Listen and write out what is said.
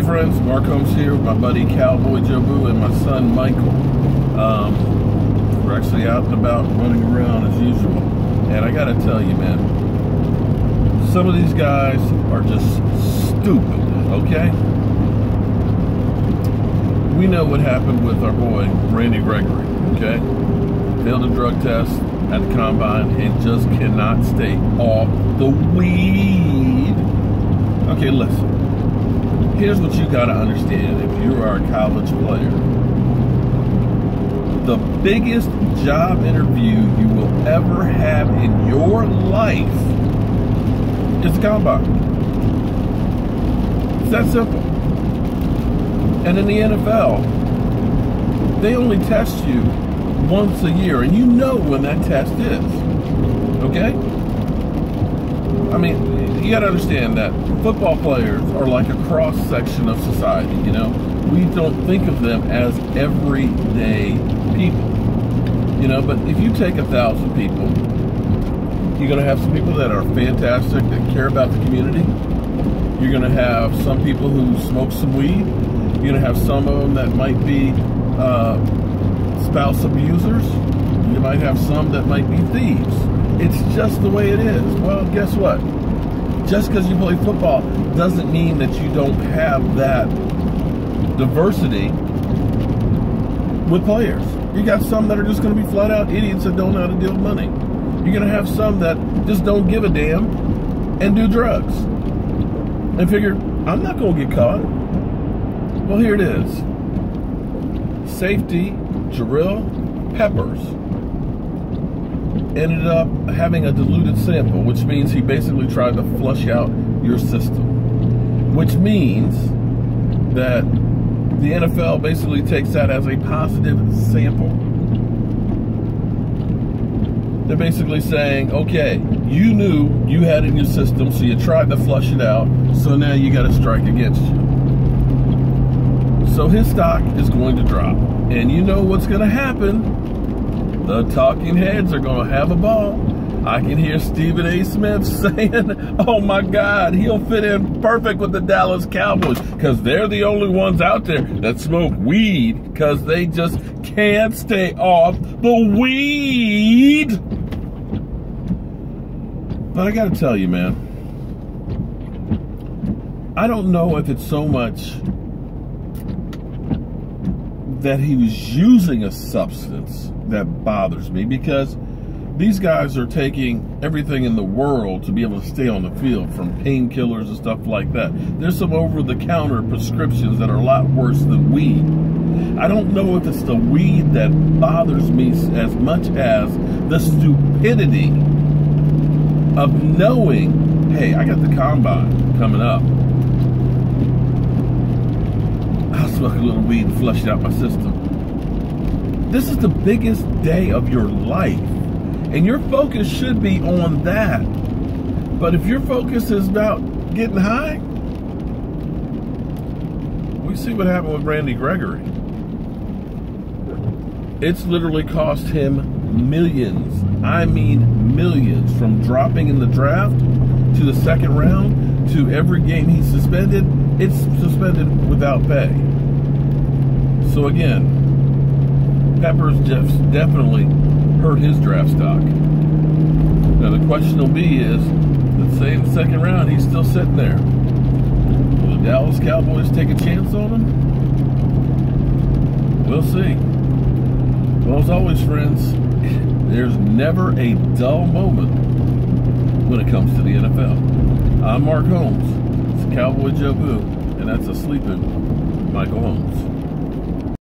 friends, Mark Holmes here with my buddy Cowboy Jabrill and my son Michael. We're actually out and about running around as usual. And I gotta tell you, man, some of these guys are just stupid, okay? We know what happened with our boy, Randy Gregory, okay? Failed a drug test at the combine and just cannot stay off the weed. Okay, listen. Here's what you gotta understand if you are a college player. The biggest job interview you will ever have in your life is the combine. It's that simple. And in the NFL, they only test you once a year, and you know when that test is, okay? I mean, you gotta understand that football players are like a cross-section of society, you know? We don't think of them as everyday people, you know? But if you take 1,000 people, you're gonna have some people that are fantastic, that care about the community. You're gonna have some people who smoke some weed. You're gonna have some of them that might be spouse abusers. You might have some that might be thieves. It's just the way it is. Well, guess what? Just because you play football doesn't mean that you don't have that diversity with players. You got some that are just going to be flat out idiots that don't know how to deal with money. You're going to have some that just don't give a damn and do drugs and figure, I'm not going to get caught. Well, here it is. Safety Jabrill Peppers ended up having a diluted sample, which means he basically tried to flush out your system, which means that the NFL basically takes that as a positive sample. They're basically saying, okay, you knew you had it in your system, so you tried to flush it out, so now you got a strike against you. So his stock is going to drop. And you know what's going to happen? The talking heads are going to have a ball. I can hear Stephen A. Smith saying, oh my God, he'll fit in perfect with the Dallas Cowboys because they're the only ones out there that smoke weed because they just can't stay off the weed. But I got to tell you, man, I don't know if it's so much that he was using a substance that bothers me, because these guys are taking everything in the world to be able to stay on the field, from painkillers and stuff like that. There's some over-the-counter prescriptions that are a lot worse than weed. I don't know if it's the weed that bothers me as much as the stupidity of knowing, hey, I got the combine coming up. I'll smoke a little weed and flush it out my system. This is the biggest day of your life, and your focus should be on that. But if your focus is about getting high, we see what happened with Randy Gregory. It's literally cost him millions. I mean millions, from dropping in the draft to the second round to every game he's suspended. It's suspended without pay. So again, Peppers definitely hurt his draft stock. Now the question will be is, let's say in the second round he's still sitting there. Will the Dallas Cowboys take a chance on him? We'll see. Well, as always, friends, there's never a dull moment when it comes to the NFL. I'm Mark Holmes. It's Cowboy Jabrill, and that's a sleeping Michael Holmes.